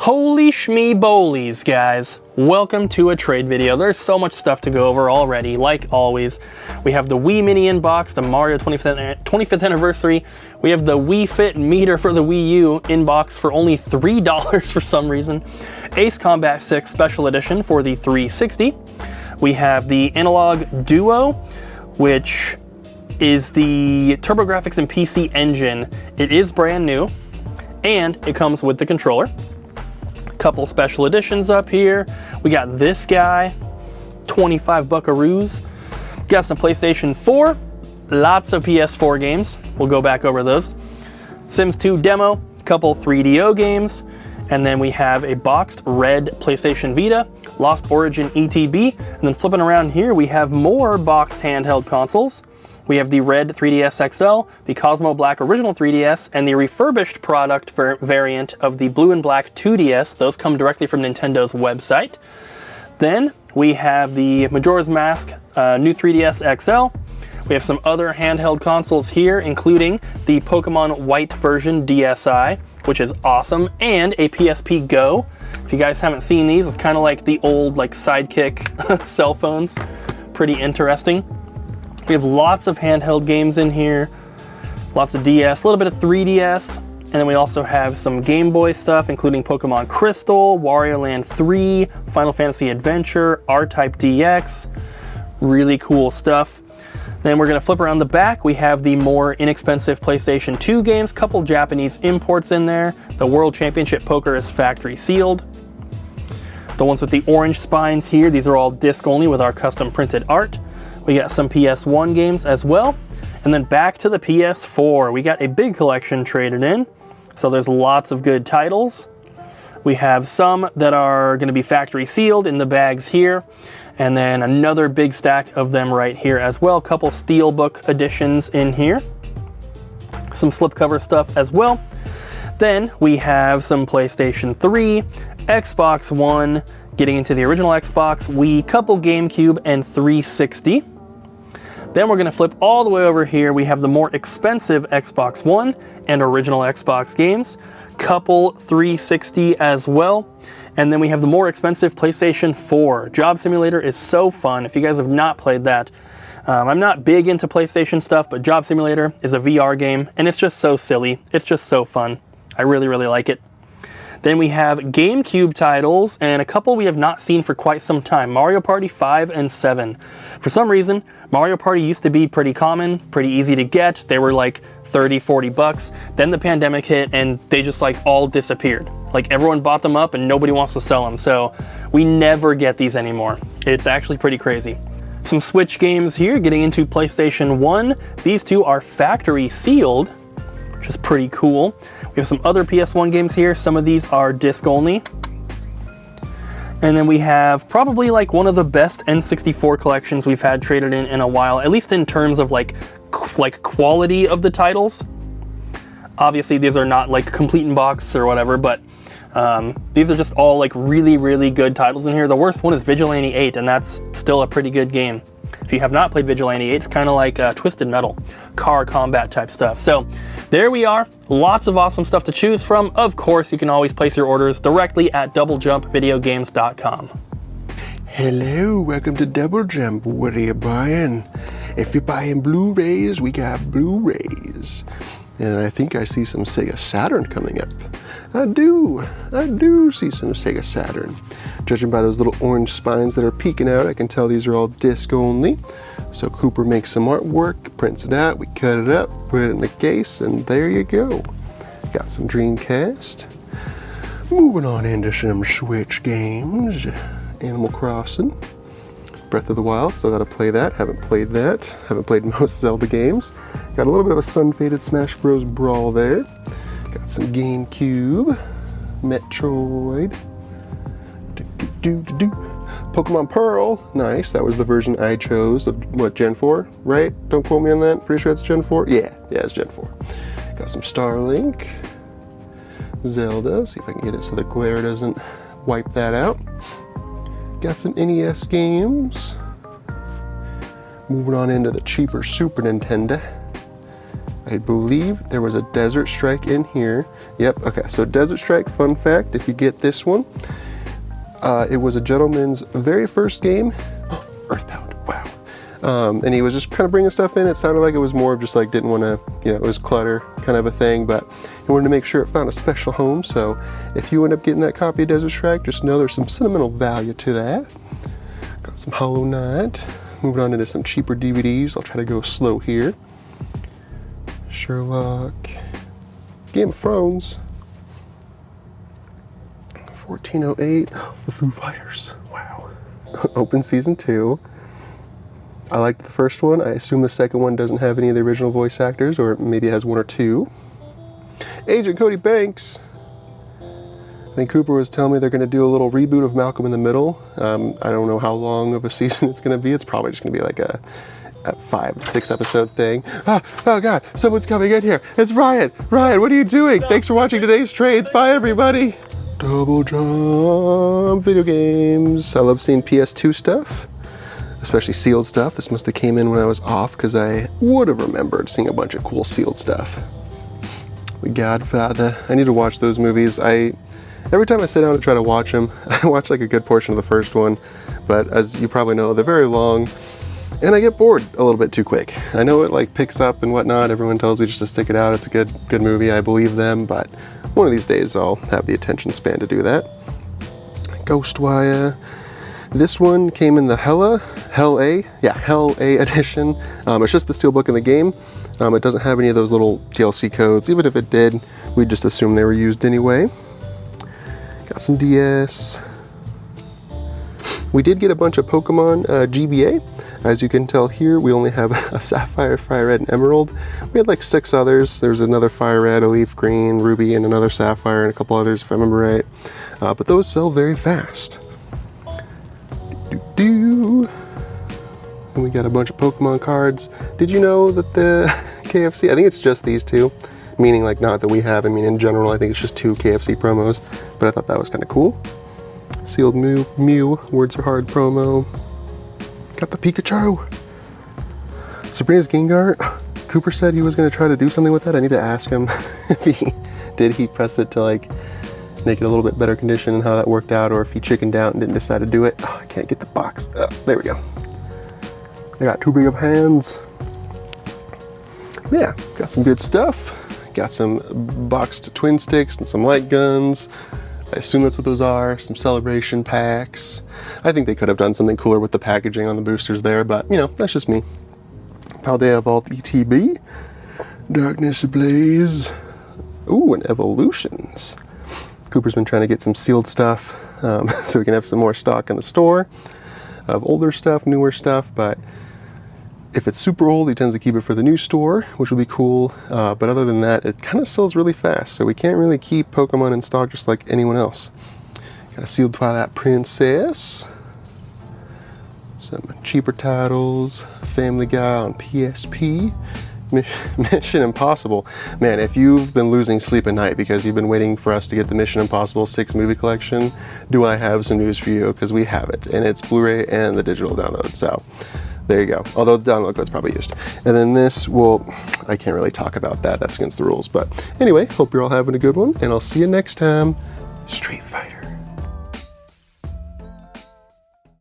Holy shmee bolies, guys. Welcome to a trade video. There's so much stuff to go over already, like always. We have the Wii Mini in box, the Mario 25th anniversary. We have the Wii Fit meter for the Wii U in box for only $3 for some reason. Ace Combat 6 Special Edition for the 360. We have the Analog Duo, which is the TurboGrafx and PC Engine. It is brand new, and it comes with the controller. Couple special editions up here. We got this guy, 25 buckaroos. Got some PlayStation 4, lots of PS4 games. We'll go back over those. Sims 2 demo, couple 3DO games, and then we have a boxed red PlayStation Vita, Lost Origin ETB, and then flipping around here we have more boxed handheld consoles. We have the red 3DS XL, the Cosmo Black Original 3DS, and the refurbished product variant of the blue and black 2DS. Those come directly from Nintendo's website. Then we have the Majora's Mask new 3DS XL. We have some other handheld consoles here, including the Pokemon White version DSi, which is awesome, and a PSP Go. If you guys haven't seen these, it's kind of like the old Sidekick cell phones. Pretty interesting. We have lots of handheld games in here, lots of DS, a little bit of 3DS, and then we also have some Game Boy stuff, including Pokemon Crystal, Wario Land 3, Final Fantasy Adventure, R-Type DX, really cool stuff. Then we're gonna flip around the back. We have the more inexpensive PlayStation 2 games, couple Japanese imports in there. The World Championship Poker is factory sealed. The ones with the orange spines here, these are all disc only with our custom printed art. We got some PS1 games as well. And then back to the PS4. We got a big collection traded in. So there's lots of good titles. We have some that are going to be factory sealed in the bags here. And then another big stack of them right here as well. Couple Steelbook editions in here. Some slipcover stuff as well. Then we have some PlayStation 3, Xbox One, getting into the original Xbox, Wii, couple GameCube, and 360. Then we're gonna flip all the way over here. We have the more expensive Xbox One and original Xbox games, couple 360 as well. And then we have the more expensive PlayStation 4. Job Simulator is so fun. If you guys have not played that, I'm not big into PlayStation stuff, but Job Simulator is a VR game, and it's just so silly. It's just so fun. I really, really like it. Then we have GameCube titles, and a couple we have not seen for quite some time. Mario Party 5 and 7. For some reason, Mario Party used to be pretty common, pretty easy to get. They were like 30, 40 bucks. Then the pandemic hit, and they just all disappeared. Everyone bought them up, and nobody wants to sell them. So we never get these anymore. It's actually pretty crazy. Some Switch games here, getting into PlayStation 1. These two are factory sealed, which is pretty cool. We have some other PS1 games here. Some of these are disc only. And then we have probably one of the best N64 collections we've had traded in a while, at least in terms of quality of the titles. Obviously these are not complete in box or whatever, but these are just all really, really good titles in here. The worst one is Vigilante 8, and that's still a pretty good game. If you have not played Vigilante 8, it's kind of like Twisted Metal, car combat type stuff. So there we are, lots of awesome stuff to choose from. Of course, you can always place your orders directly at doublejumpvideogames.com. Hello, welcome to Double Jump. What are you buying? If you're buying Blu-rays, we got Blu-rays. And I think I see some Sega Saturn coming up. I do see some Sega Saturn. Judging by those little orange spines that are peeking out, I can tell these are all disc only. So Cooper makes some artwork, prints it out, we cut it up, put it in the case, and there you go. Got some Dreamcast. Moving on into some Switch games. Animal Crossing, Breath of the Wild, still gotta play that, haven't played that. Haven't played most Zelda games. Got a little bit of a sun-faded Smash Bros. Brawl there. Got some GameCube, Metroid, Pokemon Pearl, nice. That was the version I chose of, what, Gen 4, right? Don't quote me on that, pretty sure it's Gen 4? Yeah, it's Gen 4. Got some Starlink, Zelda, see if I can get it so the glare doesn't wipe that out. Got some NES games. Moving on into the cheaper Super Nintendo. I I believe there was a Desert Strike in here. Yep, okay, so Desert Strike, fun fact, if you get this one, it was a gentleman's very first game. Earthbound, wow. And he was just kind of bringing stuff in. It sounded like it was more of just like, didn't want to, you know, it was clutter kind of a thing, but he wanted to make sure it found a special home. So if you end up getting that copy of Desert Strike, just know there's some sentimental value to that. Got some Hollow Knight. Moving on into some cheaper DVDs. I'll try to go slow here. Sherlock. Game of Thrones. 1408. The Foo Fighters. Wow. Open Season 2. I liked the first one. I assume the second one doesn't have any of the original voice actors, or maybe it has one or two. Agent Cody Banks. I think Cooper was telling me they're going to do a little reboot of Malcolm in the Middle. I don't know how long of a season it's going to be. It's probably just going to be like a 5 to 6 episode thing. Oh God, someone's coming in here. It's Ryan. Ryan, what are you doing? Thanks for watching today's trades. Bye, everybody. Double Jump video games. I love seeing PS2 stuff, especially sealed stuff. This must have came in when I was off, because I would have remembered seeing a bunch of cool sealed stuff. Godfather. I need to watch those movies. Every time I sit down to try to watch them, I watch like a good portion of the first one, but as you probably know, they're very long, and I get bored a little bit too quick. I know it like picks up and whatnot. Everyone tells me just to stick it out. It's a good movie. I believe them, but one of these days I'll have the attention span to do that. Ghostwire. This one came in the Hell A edition. It's just the steelbook in the game. It doesn't have any of those little DLC codes. Even if it did, we'd just assume they were used anyway. Got some DS. We did get a bunch of Pokemon GBA. As you can tell here, we only have a Sapphire, Fire Red, and Emerald. We had like 6 others. There's another Fire Red, a Leaf Green, Ruby, and another Sapphire, and a couple others if I remember right. But those sell very fast. And we got a bunch of Pokemon cards. Did you know that the KFC, I think it's just these two, meaning like not that we have, I mean in general I think it's just 2 KFC promos, but I thought that was kind of cool. Sealed Mew, Words Are Hard promo. Got the Pikachu. Sabrina's Gengar. Cooper said he was going to try to do something with that. I need to ask him if he press it to like make it a little bit better condition and how that worked out, or if he chickened out and didn't decide to do it. Oh, I can't get the box. Oh, there we go. I got too big of hands. Yeah, got some good stuff. Got some boxed twin sticks and some light guns. I assume that's what those are. Some celebration packs. I think they could have done something cooler with the packaging on the boosters there, but you know, that's just me. Paldea Evolved ETB. Darkness Ablaze. Ooh, and Evolutions. Cooper's been trying to get some sealed stuff so we can have some more stock in the store of older stuff, newer stuff, but if it's super old, he tends to keep it for the new store, which will be cool. But other than that, it kind of sells really fast, so we can't really keep Pokemon in stock just like anyone else. Got a sealed Twilight Princess. Some cheaper titles. Family Guy on PSP. Mission Impossible. Man, if you've been losing sleep at night because you've been waiting for us to get the Mission Impossible 6 movie collection, do I have some news for you, because we have it, and it's Blu-ray and the digital download, so there you go. Although the download code's probably used. And then this, well, I can't really talk about that. That's against the rules. But anyway, hope you're all having a good one, and I'll see you next time. Street Fighter.